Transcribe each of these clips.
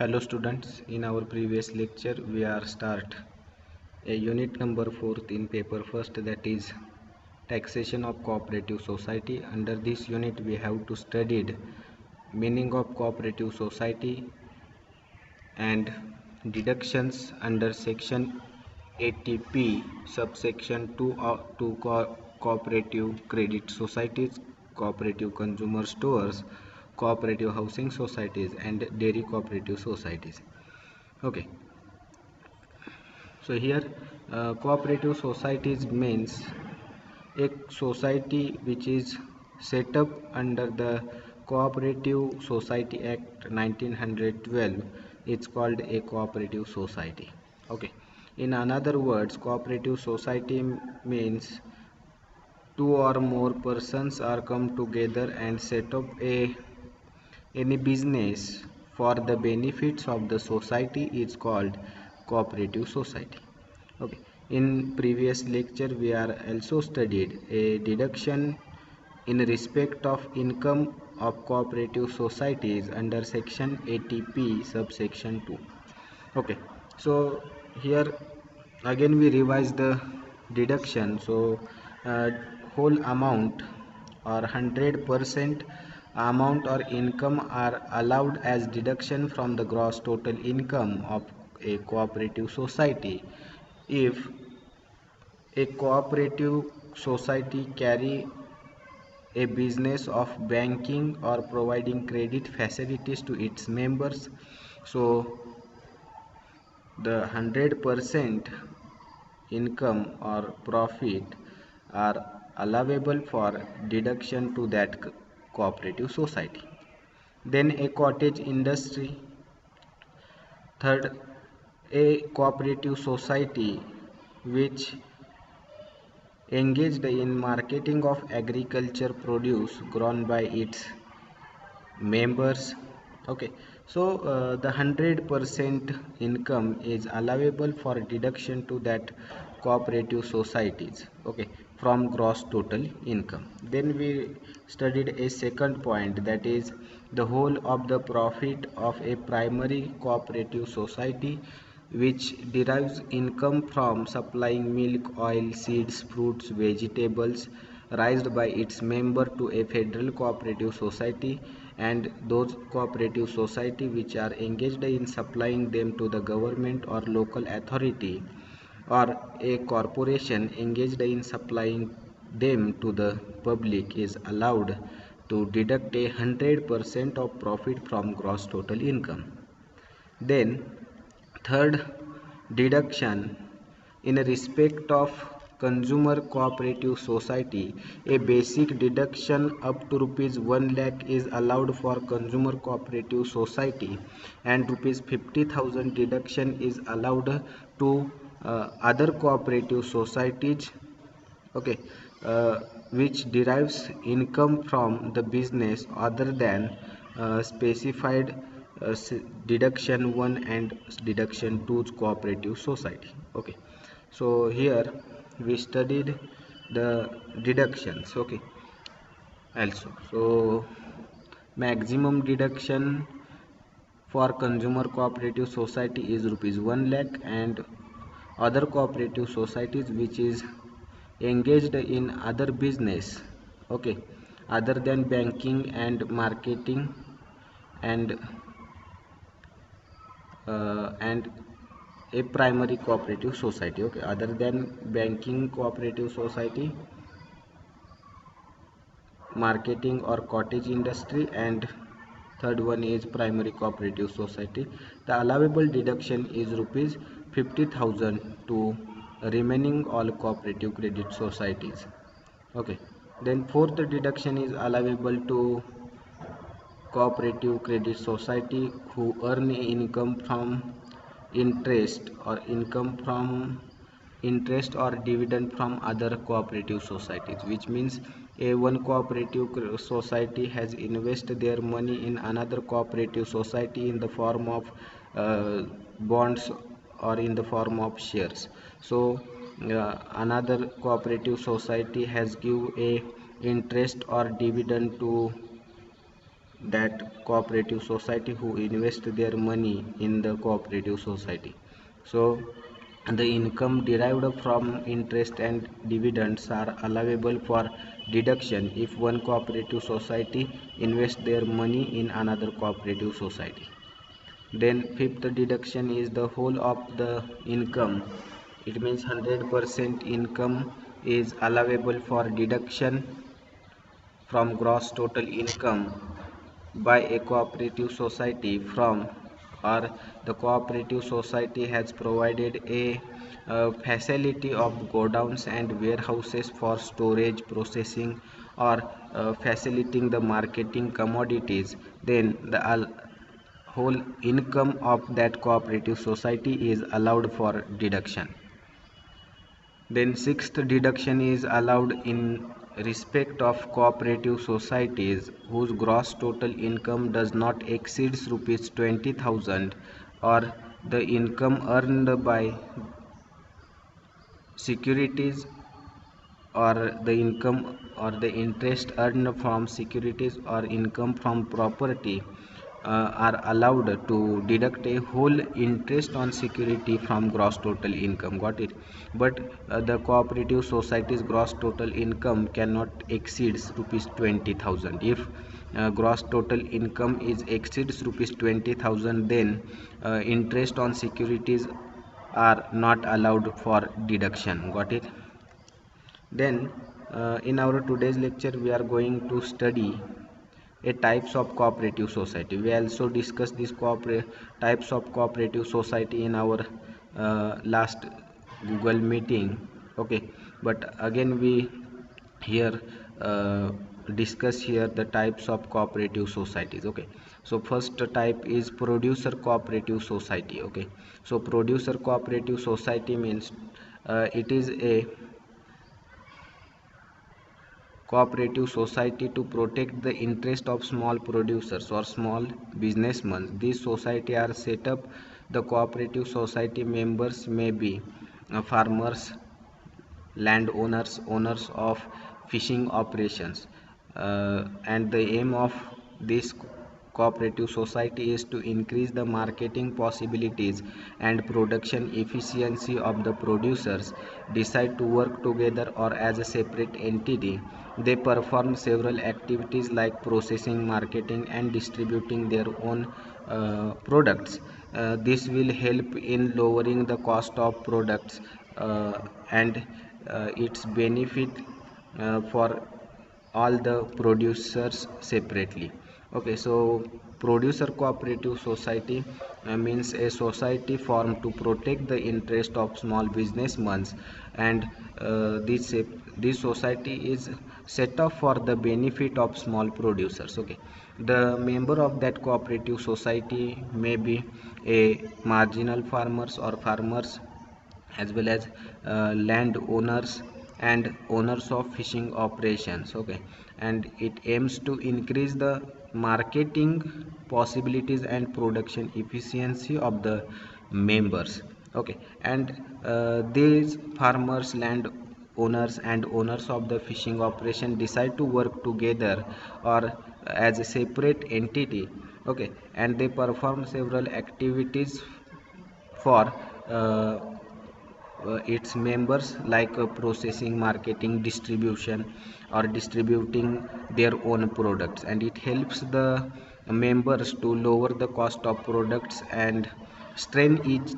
Hello students, in our previous lecture we are start a unit number 4th in paper first, that is taxation of cooperative society. Under this unit we have to studied meaning of cooperative society and deductions under section 80p subsection 2 to cooperative credit societies, cooperative consumer stores, cooperative housing societies and dairy cooperative societies. Okay, so here cooperative societies means a society which is set up under the Cooperative Society Act 1912. It's called a cooperative society. Okay, in another words, cooperative society means two or more persons are come together and set up any business for the benefits of the society is called cooperative society. Okay, in previous lecture we are also studied a deduction in respect of income of cooperative societies under section 80p subsection 2. Okay, so here again we revise the deduction. So uh, whole amount or 100% amount or income are allowed as deduction from the gross total income of a cooperative society if a cooperative society carry a business of banking or providing credit facilities to its members. So the 100% income or profit are allowable for deduction to that cooperative society. Then a cottage industry. Third, a cooperative society which engaged in marketing of agriculture produce grown by its members. Okay, so the 100% income is allowable for deduction to that cooperative societies, okay, from gross total income. Then we studied a second point, that is the whole of the profit of a primary cooperative society which derives income from supplying milk, oil, seeds, fruits, vegetables raised by its member to a federal cooperative society, and those cooperative society which are engaged in supplying them to the government or local authority, or a corporation engaged in supplying them to the public is allowed to deduct 100% of profit from gross total income. Then third, deduction in respect of consumer cooperative society, a basic deduction up to rupees 1 lakh is allowed for consumer cooperative society, and rupees 50,000 deduction is allowed to other cooperative societies, okay, which derives income from the business other than specified deduction 1 and deduction 2 cooperative society. Okay, so here we studied the deductions. Okay, also so maximum deduction for consumer cooperative society is rupees 1 lakh, and other cooperative societies which is engaged in other business, okay, other than banking and marketing and a primary cooperative society, okay, other than banking cooperative society, marketing or cottage industry, and third one is primary cooperative society, the allowable deduction is rupees 50,000 to remaining all cooperative credit societies. Okay, then fourth deduction is allowable to cooperative credit society who earn income from interest or dividend from other cooperative societies, which means a one cooperative society has invested their money in another cooperative society in the form of bonds or in the form of shares. So another cooperative society has give a interest or dividend to that cooperative society who invest their money in the cooperative society. So the income derived from interest and dividends are allowable for deduction if one cooperative society invests their money in another cooperative society. Then fifth deduction is the whole of the income. It means 100% income is allowable for deduction from gross total income by a cooperative society from, or the cooperative society has provided a facility of godowns and warehouses for storage, processing, or facilitating the marketing commodities. Then the whole income of that cooperative society is allowed for deduction. Then sixth deduction is allowed in respect of cooperative societies whose gross total income does not exceed rupees 20,000, or the income earned by securities, or the income or the interest earned from securities or income from property are allowed to deduct a whole interest on security from gross total income. Got it? But the cooperative society's gross total income cannot exceed rupees 20,000. If gross total income is exceeds rupees 20,000, then interest on securities are not allowed for deduction. Got it? Then in our today's lecture we are going to study a types of cooperative society. We also discussed these types of cooperative society in our last Google meeting. Okay, but again we here discuss here the types of cooperative societies. Okay, so first type is producer cooperative society. Okay, so producer cooperative society means it is a cooperative society to protect the interest of small producers or small businessmen. These society are set up. The cooperative society members may be farmers, landowners, owners of fishing operations, and the aim of this cooperative society is to increase the marketing possibilities and production efficiency of the producers. Decide to work together or as a separate entity. They perform several activities like processing, marketing, and distributing their own products. This will help in lowering the cost of products, and its benefit for all the producers separately. Okay, so producer cooperative society means a society formed to protect the interest of small businessmen, and this society is set up for the benefit of small producers. Okay, the member of that cooperative society may be a marginal farmers or farmers, as well as landowners and owners of fishing operations. Okay, and it aims to increase the marketing possibilities and production efficiency of the members. Okay, and these farmers, land owners, and owners of the fishing operation decide to work together or as a separate entity. Okay, and they perform several activities for its members, like processing, marketing, distribution, or distributing their own products, and it helps the members to lower the cost of products and strengthen each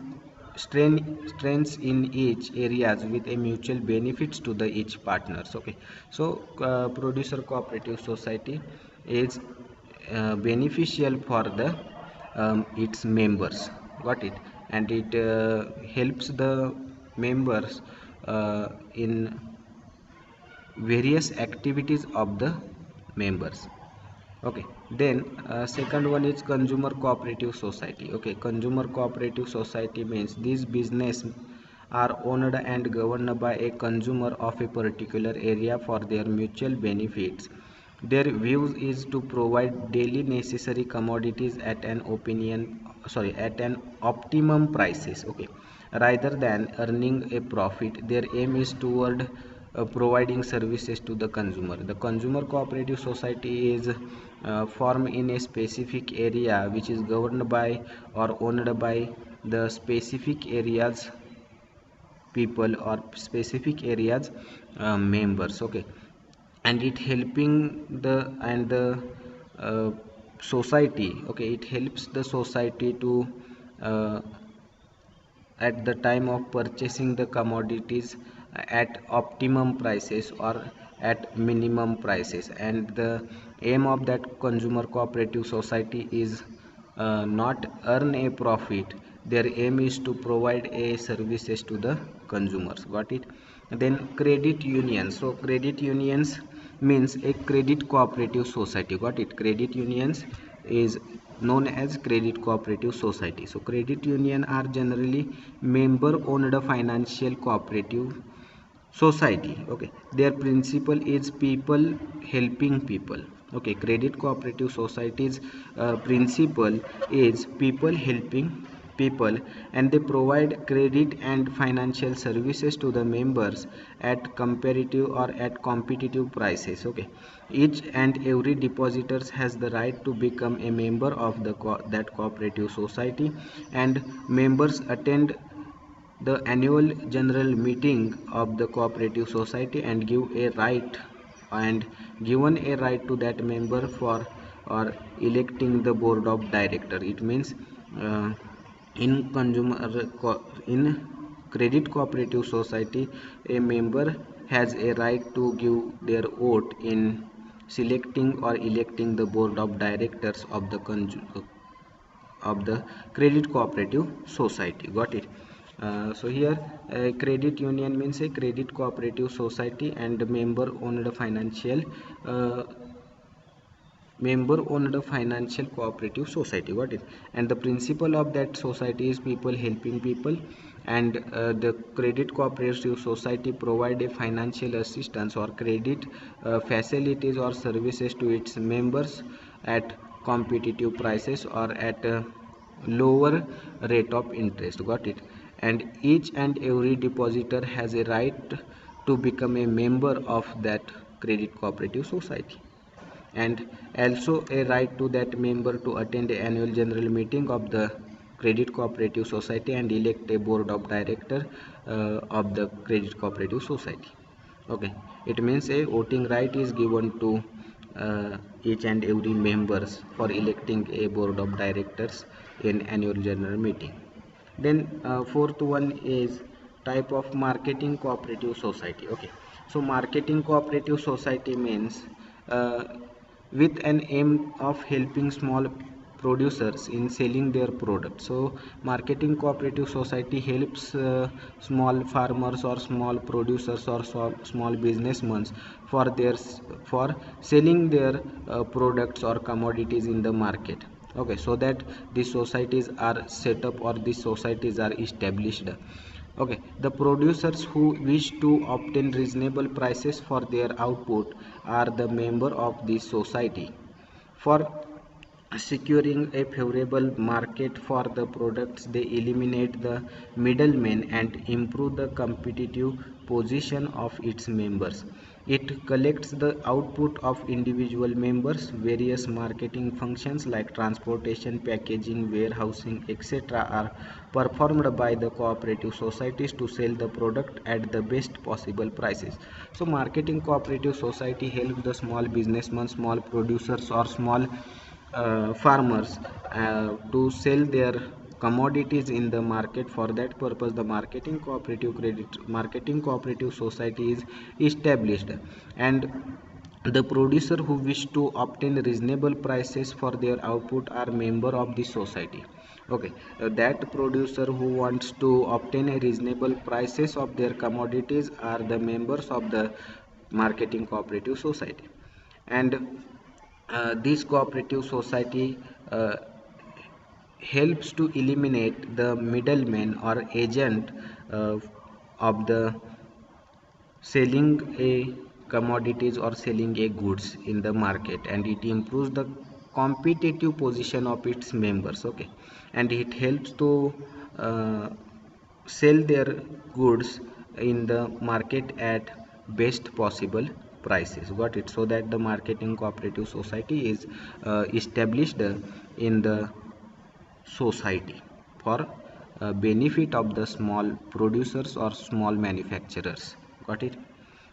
strengths in each areas with a mutual benefits to the each partners. Okay, so producer cooperative society is beneficial for the its members. Got it? And it helps the members in various activities of the members. Okay, then second one is consumer cooperative society. Okay, consumer cooperative society means these business are owned and governed by a consumer of a particular area for their mutual benefits. Their views is to provide daily necessary commodities at an optimum prices. Okay, rather than earning a profit. Their aim is toward providing services to the consumer. The consumer cooperative society is form in a specific area which is governed by or owned by the specific areas people or specific areas members. Okay, and it helping the and the uh, society. Okay, it helps the society to uh, at the time of purchasing the commodities at optimum prices or at minimum prices, and the aim of that consumer cooperative society is not earn a profit. Their aim is to provide a services to the consumers. Got it? Then credit unions. So credit unions means a credit cooperative society. Got it? Credit unions is known as credit cooperative society. So credit union are generally member owned financial cooperative society. Okay, their principle is people helping people. Okay, credit cooperative societies principle is people helping people, and they provide credit and financial services to the members at comparative or at competitive prices. Okay, each and every depositors has the right to become a member of the that cooperative society, and members attend the annual general meeting of the cooperative society and give a right and given a right to that member for or electing the board of director. It means uh, in in credit cooperative society, a member has a right to give their vote in selecting or electing the board of directors of the credit cooperative society. Got it? So here credit union means a credit cooperative society and uh, member owned financial cooperative society. Got it? And the principle of that society is people helping people, and the credit cooperative society provide a financial assistance or credit facilities or services to its members at competitive prices or at lower rate of interest. Got it? And each and every depositor has a right to become a member of that credit cooperative society, and also a right to that member to attend the annual general meeting of the credit cooperative society and elect a board of director of the credit cooperative society. Okay, it means a voting right is given to each and every members for electing a board of directors in annual general meeting. Then fourth one is type of marketing cooperative society. Okay, so marketing cooperative society means uh, with an aim of helping small producers in selling their products. So marketing cooperative society helps small farmers or small producers or small businessmen for their for selling their products or commodities in the market. Okay, so that these societies are set up or these societies are established. Okay, the producers who wish to obtain reasonable prices for their output are the member of this society. For securing a favorable market for the products, they eliminate the middlemen and improve the competitive position of its members. It collects the output of individual members. Various marketing functions like transportation, packaging, warehousing, etc. are performed by the cooperative societies to sell the product at the best possible prices. So marketing cooperative society helps the small businessmen, small producers or small farmers to sell their commodities in the market. For that purpose, the marketing cooperative society is established, and the producer who wish to obtain reasonable prices for their output are member of the society. Okay, that producer who wants to obtain a reasonable prices of their commodities are the members of the marketing cooperative society. And this cooperative society helps to eliminate the middleman or agent uh, of the selling a commodities or selling a goods in the market, and it improves the competitive position of its members. Okay, and it helps to uh, sell their goods in the market at best possible prices. Got it? So that the marketing cooperative society is established in the society for benefit of the small producers or small manufacturers. Got it?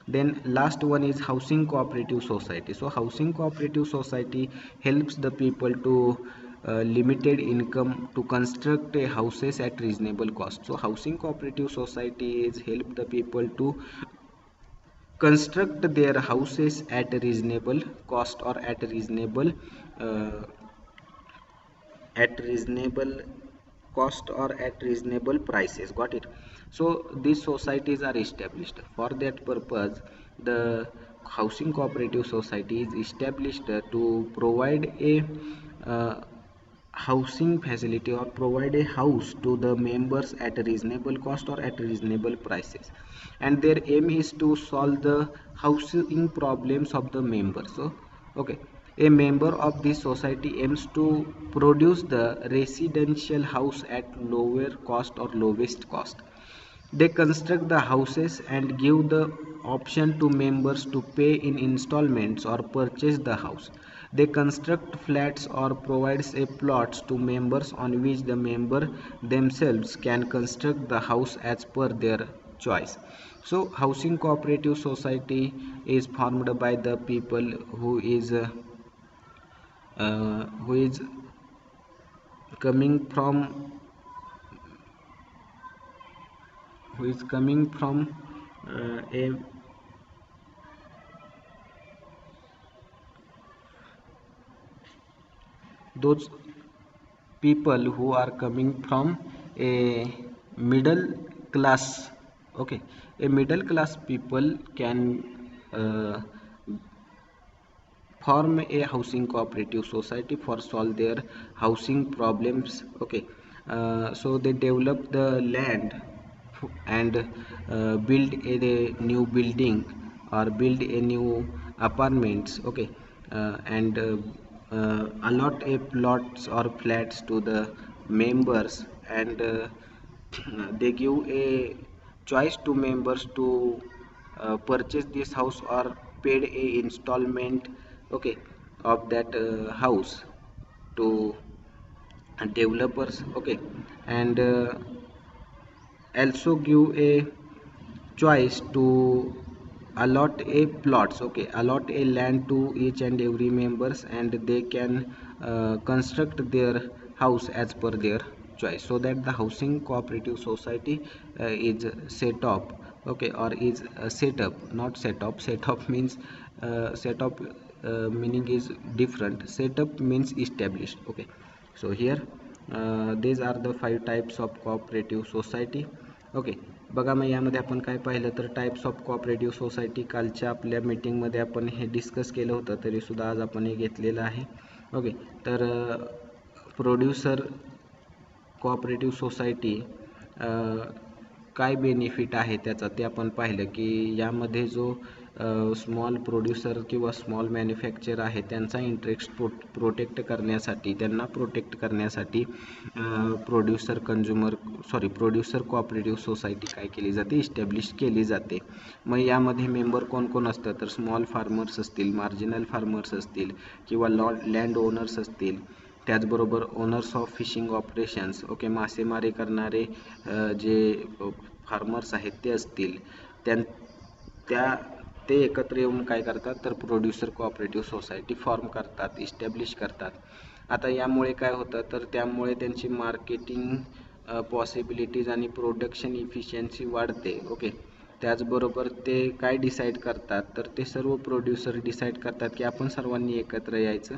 Then last one is housing cooperative society. So housing cooperative society helps the people to limited income to construct a houses at reasonable cost. So housing cooperative society is help the people to construct their houses at a reasonable cost or uh, at reasonable cost or at reasonable prices. Got it? So these societies are established for that purpose. The housing cooperative society is established to provide a uh, housing facility or provide a house to the members at a reasonable cost or at reasonable prices, and their aim is to solve the housing problems of the members. So okay, a member of this society aims to produce the residential house at lower cost or lowest cost. They construct the houses and give the option to members to pay in installments or purchase the house. They construct flats or provides a plots to members on which the member themselves can construct the house as per their choice. So housing cooperative society is formed by the people who is coming from a those people who are coming from a middle class. Okay, a middle class people can uh, form a housing cooperative society for solve their housing problems. Okay, so they develop the land and build a new building or build a new apartments. Okay, and allot a plots or flats to the members, and they give a choice to members to purchase this house or paid a installment, okay, of that house to developers. Okay, and also give a choice to allot a plots, okay, allot a land to each and every members, and they can construct their house as per their choice, so that the housing cooperative society is set up. Okay, or is set up, not set up. Set up means set up meaning is different. Set up means established. Okay, so here these are the 5 types of cooperative society. Okay, बघा मग यामध्ये आपण काय पाहिलं तर types of cooperative society कालच्या आपल्या मीटिंगमध्ये आपण हे डिस्कस केलं होतं, तरीसुद्धा आज आपण हे घेतलेलं आहे. ओके, तर प्रोड्युसर कोऑपरेटिव्ह सोसायटी काय बेनिफिट आहे त्याचा ते आपण पाहिलं की यामध्ये जो स्मॉल प्रोड्युसर किंवा स्मॉल मॅन्युफॅक्चर आहे त्यांचा इंटरेस्ट प्रोटेक्ट करण्यासाठी, त्यांना प्रोटेक्ट करण्यासाठी प्रोड्युसर कोऑपरेटिव्ह सोसायटी काय केली जाते, इस्टॅब्लिश केली जाते. मग यामध्ये मेंबर कोण कोण असतं तर स्मॉल फार्मर्स असतील, मार्जिनल फार्मर्स असतील किंवा लँड ओनर्स असतील, त्याचबरोबर owners of fishing operations, okay, मासेमारी करणारे जे फार्मर्स आहेत ते असतील, ते एकत्र येऊन काय करतात तर प्रोड्युसर कोऑपरेटिव्ह सोसायटी फॉर्म करतात, इस्टॅब्लिश करतात. आता यामुळे काय होतं तर त्यामुळे त्यांची मार्केटिंग पॉसिबिलिटीज आणि प्रोडक्शन इफिशियन्सी वाढते. ओके, त्याचबरोबर ते काय डिसाईड करतात तर ते सर्व प्रोड्युसर डिसाईड करतात की आपण सर्वांनी एकत्र यायचं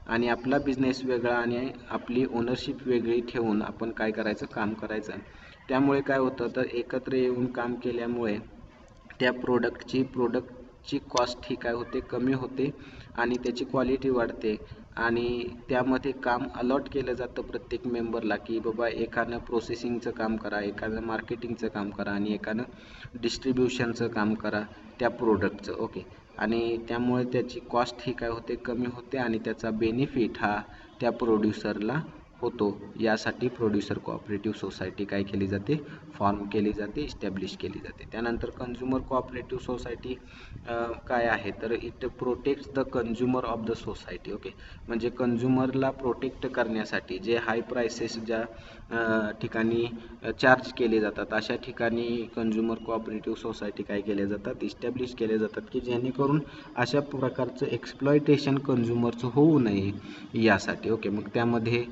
आणि आपला बिझनेस वेगळा आणि आपली ओनरशिप वेगळी ठेवून आपण काय करायचं, काम करायचं. त्यामुळे काय होतं तर एकत्र येऊन काम केल्यामुळे त्या प्रोडक्टची कॉस्ट ही काय होते, कमी होते आणि त्याची क्वालिटी वाढते. आणि त्यामध्ये काम अलॉट केलं जातं प्रत्येक मेंबरला की बाबा एकानं प्रोसेसिंगचं काम करा, एकानं मार्केटिंगचं काम करा आणि एकानं डिस्ट्रीब्युशनचं काम करा त्या प्रोडक्टचं. ओके, आणि त्यामुळे त्याची कॉस्ट ही काय होते, कमी होते आणि त्याचा बेनिफिट हा त्या प्रोड्युसरला होतो यासाठी प्रोड्युसर कोऑपरेटिव्ह सोसायटी काय केली जाते, फॉर्म केली जाते, इस्टॅब्लिश केली जाते. त्यानंतर कंझ्युमर कोऑपरेटिव्ह सोसायटी काय आहे तर it protects the consumer of the society. Okay, म्हणजे कंझ्युमरला प्रोटेक्ट करण्यासाठी जे हाय प्राइसेस ज्या ठिकाणी चार्ज केले जातात अशा ठिकाणी कंझ्युमर कोऑपरेटिव्ह सोसायटी काय केल्या जातात, इस्टॅब्लिश केल्या जातात की जेणेकरून अशा प्रकारचं एक्सप्लॉयटेशन कंझ्युमरचं होऊ नये यासाठी. ओके, मग त्यामध्ये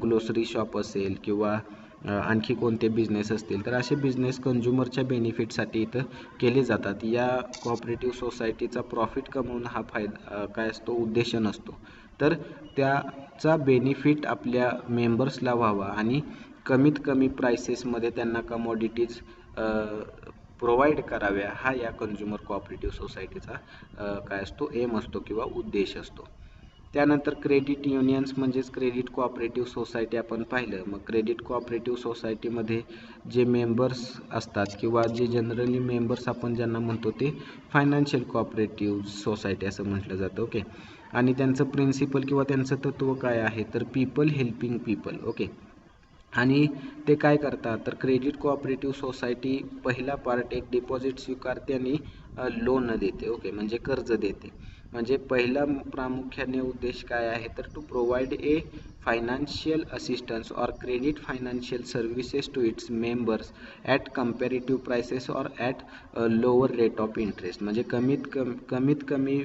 ग्लोसरी शॉप असेल किंवा आणखी कोणते बिझनेस असतील तर असे बिझनेस कंझ्युमरच्या बेनिफिटसाठी इथं केले जातात. या कोऑपरेटिव्ह सोसायटीचा प्रॉफिट कमवणं हा फायदा काय असतो, उद्देश नसतो, तर त्याचा बेनिफिट आपल्या मेंबर्सला व्हावा आणि कमीत कमी प्राइसेसमध्ये त्यांना कमॉडिटीज प्रोव्हाइड कराव्या हा या कंझ्युमर कोऑपरेटिव्ह सोसायटीचा काय असतो, एम असतो किंवा उद्देश असतो. त्यानंतर क्रेडिट युनियन्स म्हणजेच क्रेडिट कोऑपरेटिव्ह सोसायटी आपण पाहिलं. मग क्रेडिट कोऑपरेटिव्ह सोसायटीमध्ये जे मेंबर्स असतात किंवा जे जनरली मेंबर्स आपण ज्यांना म्हणतो ते फायनान्शियल कोऑपरेटिव्ह सोसायटी असं म्हटलं जातं. ओके, आणि त्यांचं प्रिन्सिपल किंवा त्यांचं तत्व काय आहे तर पीपल हेल्पिंग पीपल. ओके, आणि ते काय करतात तर क्रेडिट कोऑपरेटिव्ह सोसायटी पहिला पार्ट एक डिपॉझिट स्वीकारते आणि लोन देते. ओके, म्हणजे कर्ज देते. म्हणजे पहिला प्रामुख्याने उद्देश काय आहे तर to provide a financial assistance और credit financial services to its members at comparative prices और at lower rate of interest. म्हणजे कमीत कमी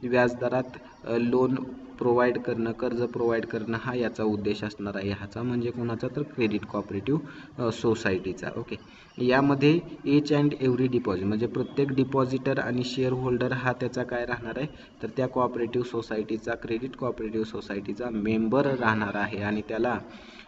व्याजदरात लोन प्रोव्हाइड करणं, कर्ज प्रोव्हाइड करणं हा याचा उद्देश असणार आहे. ह्याचा म्हणजे कोणाचा तर क्रेडिट कोऑपरेटिव्ह सोसायटीचा. ओके, यामध्ये एच अँड एव्हरी डिपॉझिट म्हणजे प्रत्येक डिपॉझिटर आणि शेअर होल्डर हा त्याचा काय राहणार आहे तर त्या कोऑपरेटिव्ह सोसायटीचा, क्रेडिट कोऑपरेटिव्ह सोसायटीचा मेंबर राहणार आहे आणि त्याला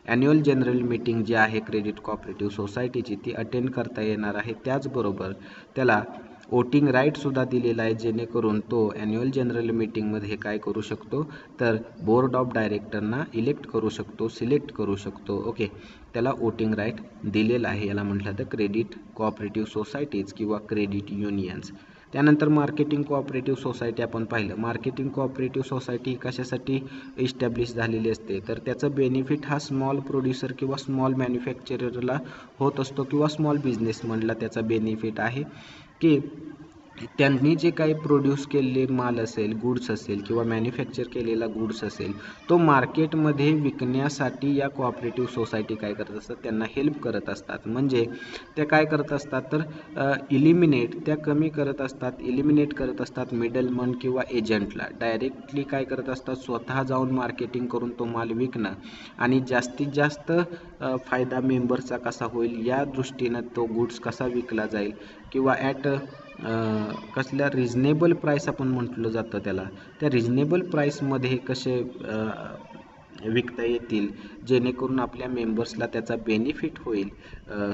ॲन्युअल जनरल मीटिंग जी आहे क्रेडिट कोऑपरेटिव्ह सोसायटीची ती अटेंड करता येणार आहे. त्याचबरोबर त्याला वोटिंग राईटसुद्धा दिलेला आहे जेणेकरून तो ॲन्युअल जनरल मीटिंगमध्ये काय करू शकतो तर बोर्ड ऑफ डायरेक्टरना इलेक्ट करू शकतो, सिलेक्ट करू शकतो. ओके, त्याला वोटिंग राईट दिलेला आहे. याला म्हटलं तर क्रेडिट कोऑपरेटिव्ह सोसायटीज किंवा क्रेडिट युनियन्स. त्यानंतर मार्केटिंग कोऑपरेटिव्ह सोसायटी आपण पाहिलं. मार्केटिंग कोऑपरेटिव्ह सोसायटी कशासाठी इस्टॅब्लिश झालेली असते तर त्याचं बेनिफिट हा स्मॉल प्रोड्युसर किंवा स्मॉल मॅन्युफॅक्चररला होत असतो किंवा स्मॉल बिझनेसमनला त्याचा बेनिफिट आहे की त्यांनी जे काही प्रोड्यूस केलेले माल असेल, गुड्स असेल किंवा मॅन्युफॅक्चर केलेला गुड्स असेल तो मार्केटमध्ये विकण्यासाठी या कोऑपरेटिव्ह सोसायटी काय करत असतात, त्यांना हेल्प करत असतात. म्हणजे त्या काय करत असतात तर त्या कमी करत असतात, इलिमिनेट करत असतात मिडलमन किंवा एजंटला. डायरेक्टली काय करत असतात, स्वतः जाऊन मार्केटिंग करून तो माल विकणं आणि जास्तीत जास्त फायदा मेंबरचा कसा होईल या दृष्टीनं तो गुड्स कसा विकला जाईल किंवा ॲट कसल्या रिजनेबल प्राईस आपण म्हटलं जातं त्याला, त्या रिजनेबल प्राईसमध्ये कसे विकता येतील जेणेकरून आपल्या मेंबर्सला त्याचा बेनिफिट होईल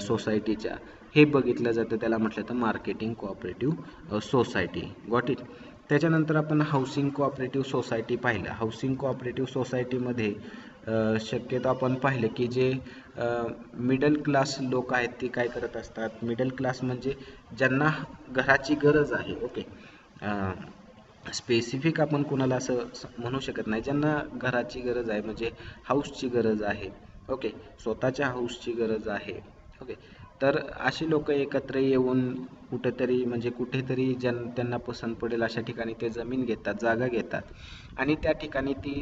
सोसायटीच्या, हे बघितलं जातं. त्याला म्हटलं तर marketing cooperative society. Got it. त्याच्यानंतर आपण हाऊसिंग कोऑपरेटिव्ह सोसायटी पाहिलं. हाऊसिंग कोऑपरेटिव्ह सोसायटीमध्ये शक्यतो आपण पाहिलं की जे मिडल क्लास लोक आहेत ते काय करत असतात. मिडल क्लास म्हणजे ज्यांना घराची गरज आहे. ओके, स्पेसिफिक आपण कोणाला असं म्हणू शकत नाही. ज्यांना घराची गरज आहे म्हणजे हाऊसची गरज आहे. ओके, स्वतःच्या हाऊसची गरज आहे. ओके, तर अशी लोक एकत्र येऊन कुठेतरी त्यांना पसंत पडेल अशा ठिकाणी ते जमीन घेतात, जागा घेतात आणि त्या ठिकाणी ती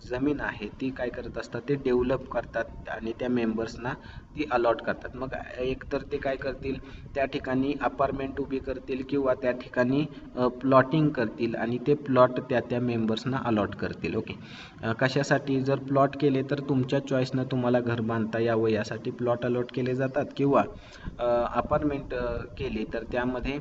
जमीन आहे ती काय करत असतात, ते डेव्हलप करतात आणि त्या मेंबर्सना ती अलॉट करतात. मग एकतर ते काय करतील, त्या ठिकाणी अपार्टमेंट उभी करतील किंवा त्या ठिकाणी प्लॉटिंग करतील आणि ते प्लॉट त्या मेंबर्सना अलॉट करतील. ओके, कशासाठी, जर प्लॉट केले तर तुमच्या चॉईसनं तुम्हाला घर बांधता यावं यासाठी प्लॉट अलॉट केले जातात किंवा अपार्टमेंट केली तर त्यामध्ये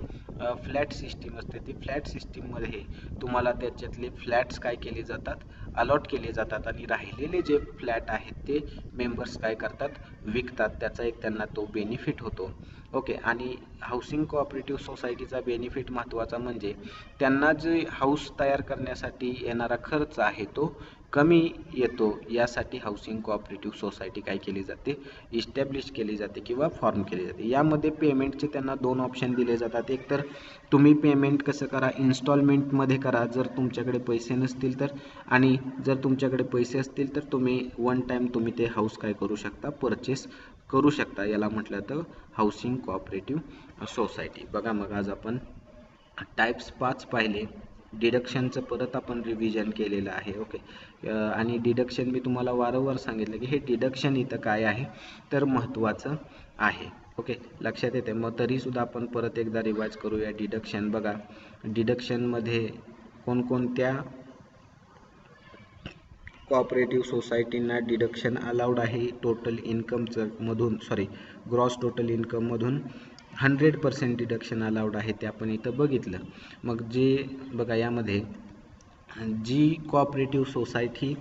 फ्लॅट सिस्टीम असते. ती फ्लॅट सिस्टीममध्ये तुम्हाला त्याच्यातले फ्लॅट्स काय केले जातात, अलॉट केले जातात आणि राहिलेले जे फ्लॅट आहेत ते मेंबर्स काय करतात, विकतात. त्याचा एक त्यांना तो बेनिफिट होतो. ओके, आणि हाऊसिंग कोऑपरेटिव्ह सोसायटीचा बेनिफिट महत्त्वाचा म्हणजे त्यांना जे हाऊस तयार करण्यासाठी येणारा खर्च आहे तो कमी येतो यासाठी हाऊसिंग कोऑपरेटिव्ह सोसायटी काय केली जाते, इस्टॅब्लिश केली जाते किंवा फॉर्म केली जाते. यामध्ये पेमेंटचे त्यांना दोन ऑप्शन दिले जातात. एक तर तुम्ही पेमेंट कसं करा, इन्स्टॉलमेंटमध्ये करा जर तुमच्याकडे पैसे नसतील तर, आणि जर तुमच्याकडे पैसे असतील तर तुम्ही वन टाईम तुम्ही ते हाऊस काय करू शकता, परचेस करू शकता. याला म्हटलं तर हाऊसिंग कोऑपरेटिव्ह सोसायटी. बघा मग आज आपण टाईप्स 5 पाहिले. डिडक्शनचं परत आपण रिव्हिजन केलेलं आहे. ओके. आणि डिडक्शन मी तुम्हाला वारंवार सांगितलं की हे डिडक्शन इथं काय आहे तर महत्त्वाचं आहे. ओके, लक्षात येते. मग तरीसुद्धा आपण परत एकदा रिवाइज करूया. डिडक्शन बघा, डिडक्शनमध्ये कोणकोणत्या कोऑपरेटिव्ह सोसायटींना डिडक्शन अलाउड आहे. टोटल इन्कमचं मधून ग्रॉस टोटल इन्कममधून 100% डिडक्शन अलाउड आहे ते आपण इथं बघितलं. मग जे बघा यामध्ये जी कोऑपरेटिव्ह सोसायटी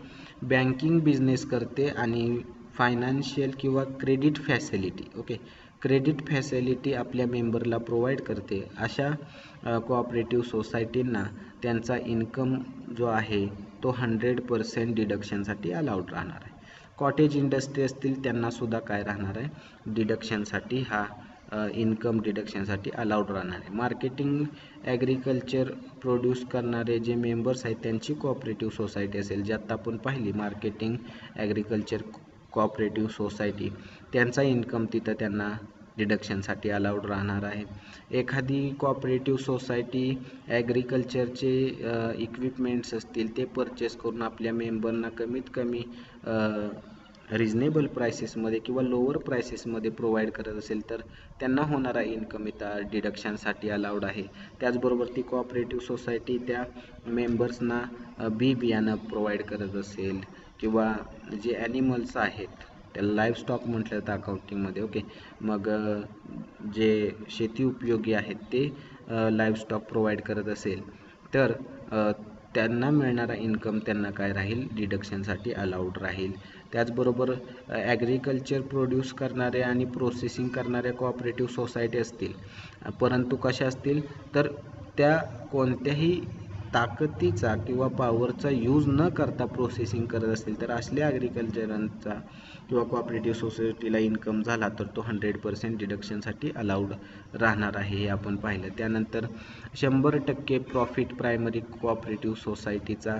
बँकिंग बिझनेस करते आणि फायनान्शियल किंवा credit facility, okay, credit facility आपल्या मेंबरला प्रोव्हाइड करते, अशा कोऑपरेटिव्ह सोसायटींना त्यांचा इन्कम जो आहे तो 100% डिडक्शनसाठी अलाउड राहणार आहे. कॉटेज इंडस्ट्री असतील त्यांनासुद्धा काय राहणार आहे, डिडक्शनसाठी हा इन्कम डिडक्शनसाठी अलाउड राहणार आहे. मार्केटिंग ॲग्रिकल्चर प्रोड्यूस करणारे जे मेंबर्स आहेत त्यांची कोऑपरेटिव्ह सोसायटी असेल, जे आत्ता आपण पाहिली मार्केटिंग ॲग्रिकल्चर कोऑपरेटिव्ह सोसायटी, त्यांचा इन्कम तिथं त्यांना डिडक्शनसाठी अलाउड राहणार आहे. एखादी कोऑपरेटिव्ह सोसायटी ॲग्रिकल्चरचे इक्विपमेंट्स असतील ते परचेस करून आपल्या मेंबरना कमीत कमी रिजनेबल प्राइसेसमध्ये किंवा लोअर प्राइसेसमध्ये प्रोव्हाइड करत असेल तर त्यांना होणारा इन्कम इथं डिडक्शनसाठी अलाउड आहे. त्याचबरोबर ती कोऑपरेटिव्ह सोसायटी त्या मेंबर्सना बियाणं प्रोव्हाइड करत असेल किंवा जे ॲनिमल्स आहेत त्याला लाईव्हस्टॉक म्हटलं जातं अकाउंटिंगमध्ये. ओके, मग जे शेती उपयोगी आहेत ते लाईव्हस्टॉक प्रोव्हाइड करत असेल तर त्यांना मिळणारा इन्कम त्यांना काय राहील, डिडक्शनसाठी अलाउड राहील. त्याचबरोबर ॲग्रिकल्चर प्रोड्यूस करणारे आणि प्रोसेसिंग करणाऱ्या कोऑपरेटिव्ह सोसायटी असतील, परंतु कशा असतील तर त्या कोणत्याही ताकदीचा किंवा पॉवरचा यूज न करता प्रोसेसिंग करत असतील तर असल्या ॲग्रिकल्चरांचा किंवा कोऑपरेटिव्ह सोसायटीला इन्कम झाला तर तो 100% डिडक्शनसाठी अलाउड राहणार आहे, हे आपण पाहिलं. त्यानंतर 100% प्रॉफिट प्रायमरी कोऑपरेटिव्ह सोसायटीचा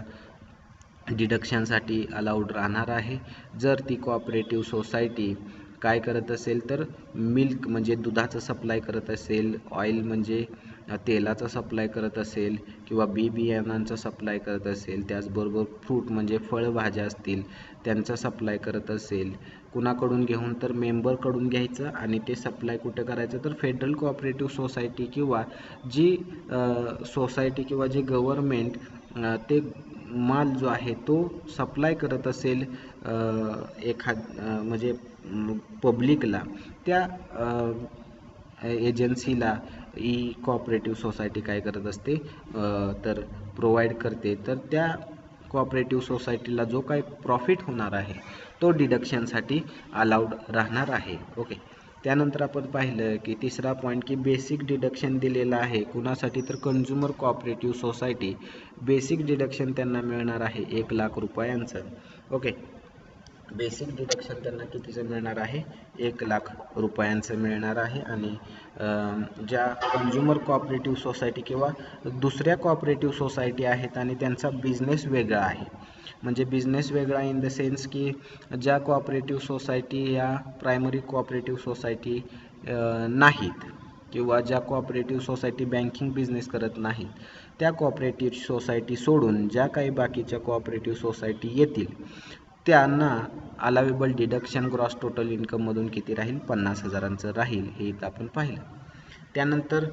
डिडक्शनसाठी अलाउड राहणार आहे. जर ती कोऑपरेटिव्ह सोसायटी काय करत असेल तर मिल्क म्हणजे दुधाचं सप्लाय करत असेल, ऑइल म्हणजे तेलाचा सप्लाय करत असेल किंवा बियाणांचा सप्लाय करत असेल, त्याचबरोबर फ्रूट म्हणजे फळभाज्या असतील त्यांचा सप्लाय करत असेल, कुणाकडून घेऊन तर मेंबरकडून घ्यायचं आणि ते सप्लाय कुठं करायचं तर फेडरल कोऑपरेटिव्ह सोसायटी किंवा जी सोसायटी किंवा जे गव्हर्मेंट ते माल जो आहे तो सप्लाय करत असेल म्हणजे पब्लिकला, त्या एजन्सीला ही कोऑपरेटिव्ह सोसायटी काय करत असते तर प्रोव्हाइड करते. तर त्या कोऑपरेटिव्ह सोसायटीला जो काही प्रॉफिट होणार आहे तो डिडक्शनसाठी अलाउड राहणार आहे. ओके, त्यानंतर आपण पाहिलं की तिसरा पॉईंट की बेसिक डिडक्शन दिलेलं आहे कुणासाठी तर consumer cooperative society. Basic deduction त्यांना मिळणार आहे 1,00,000 रुपयांचं. ओके, बेसिक डिडक्शन त्यांना कितीचं मिळणार आहे, 1,00,000 रुपयांचं मिळणार आहे. आणि ज्या कंझ्युमर कोऑपरेटिव्ह सोसायटी किंवा दुसऱ्या कोऑपरेटिव्ह सोसायटी आहेत आणि त्यांचा बिझनेस वेगळा आहे, म्हणजे बिझनेस वेगळा इन द सेन्स की ज्या कोऑपरेटिव्ह सोसायटी या प्रायमरी कोऑपरेटिव्ह सोसायटी नाहीत किंवा ज्या कोऑपरेटिव्ह सोसायटी बँकिंग बिझनेस करत नाहीत, त्या कोऑपरेटिव्ह सोसायटी सोडून ज्या काही बाकीच्या कोऑपरेटिव्ह सोसायटी येतील त्यांना अलावेबल डिडक्शन ग्रॉस टोटल इन्कममधून किती राहील, 50,000चं राहील, हे इथं आपण पाहिलं. त्यानंतर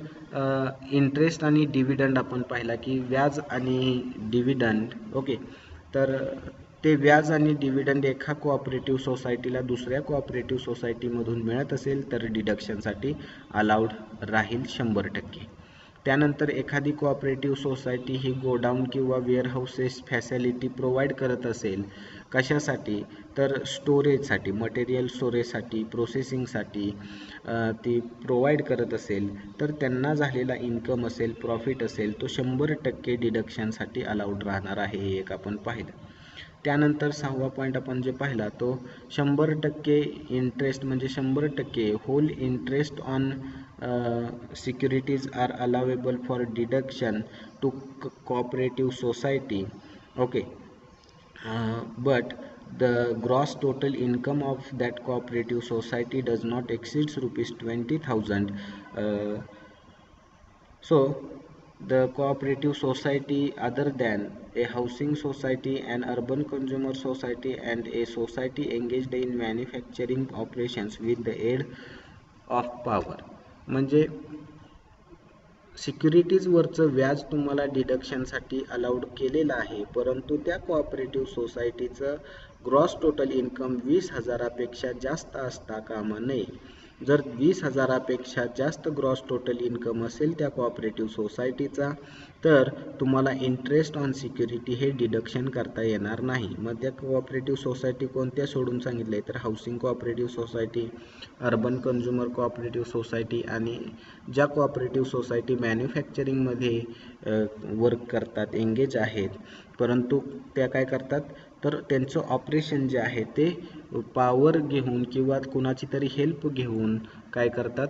इंटरेस्ट आणि डिव्हिडंड आपण पाहिला की व्याज आणि डिव्हिडंड. ओके, तर ते व्याज आणि डिव्हिडंड एका कोऑपरेटिव्ह सोसायटीला दुसऱ्या कोऑपरेटिव्ह सोसायटीमधून मिळत असेल तर डिडक्शनसाठी अलाउड राहील 100%. त्यानंतर एखादी कोऑपरेटिव्ह सोसायटी ही गोडाऊन किंवा वेअरहाऊसेस फॅसिलिटी प्रोव्हाइड करत असेल, कशासाठी तर स्टोरेजसाठी, मटेरियल स्टोरेजसाठी, प्रोसेसिंगसाठी ती प्रोव्हाइड करत असेल तर त्यांना झालेला इन्कम असेल, प्रॉफिट असेल, तो 100% डिडक्शनसाठी अलाउड राहणार आहे, हे एक आपण पाहिलं. त्यानंतर 6वा पॉईंट आपण जे पाहिला तो 100% इंटरेस्ट म्हणजे 100% whole interest on securities are allowable for deduction to cooperative society. Okay, but the gross total income of that cooperative society does not exceed rupees 20,000. So the cooperative society other than a housing society, an urban consumer society and a society engaged in manufacturing operations with the aid of power. म्हणजे सिक्युरिटीजवरचं व्याज तुम्हाला डिडक्शनसाठी allowed केलेलं आहे, परंतु त्या cooperative सोसायटीचं gross total income 20,000पेक्षा जास्त असता कामा नये. जर 20,000पेक्षा जास्त ग्रॉस टोटल इन्कम असेल त्या कोऑपरेटिव्ह सोसायटीचा तर तुम्हाला इंटरेस्ट ऑन सिक्युरिटी हे डिडक्शन करता येणार नाही. मग त्या कोऑपरेटिव्ह सोसायटी कोणत्या सोडून सांगितले तर housing cooperative society, urban consumer cooperative society आणि ज्या कोऑपरेटिव्ह सोसायटी मॅन्युफॅक्चरिंगमध्ये वर्क करतात, एंगेज आहेत, परंतु त्या काय करतात तर त्यांचं ऑपरेशन जे आहे ते पॉवर घेऊन किंवा कुणाची तरी हेल्प घेऊन काय करतात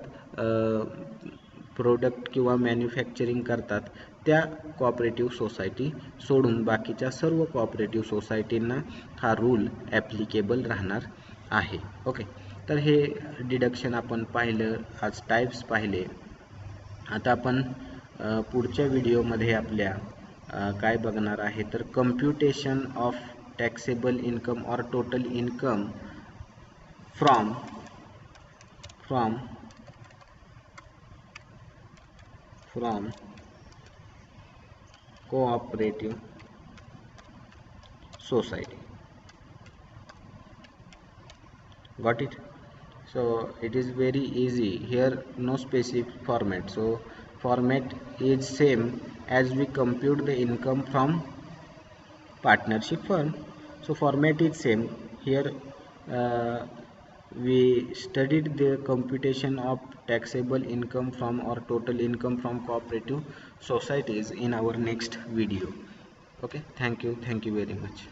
प्रोडक्ट किंवा मॅन्युफॅक्चरिंग करतात, त्या कोऑपरेटिव्ह सोसायटी सोडून बाकीच्या सर्व कोऑपरेटिव्ह सोसायटींना हा रूल ॲप्लिकेबल राहणार आहे. ओके, तर हे डिडक्शन आपण पाहिलं, आज टाईप्स पाहिले. आता आपण पुढच्या व्हिडिओमध्ये आपल्या काय बघणार आहे तर computation of taxable income or total income from cooperative society. Got it? So it is very easy here, no specific format. So format is same as we compute the income from partnership firm. So format is same here. We studied the computation of taxable income from or total income from cooperative societies in our next video. Okay, thank you very much.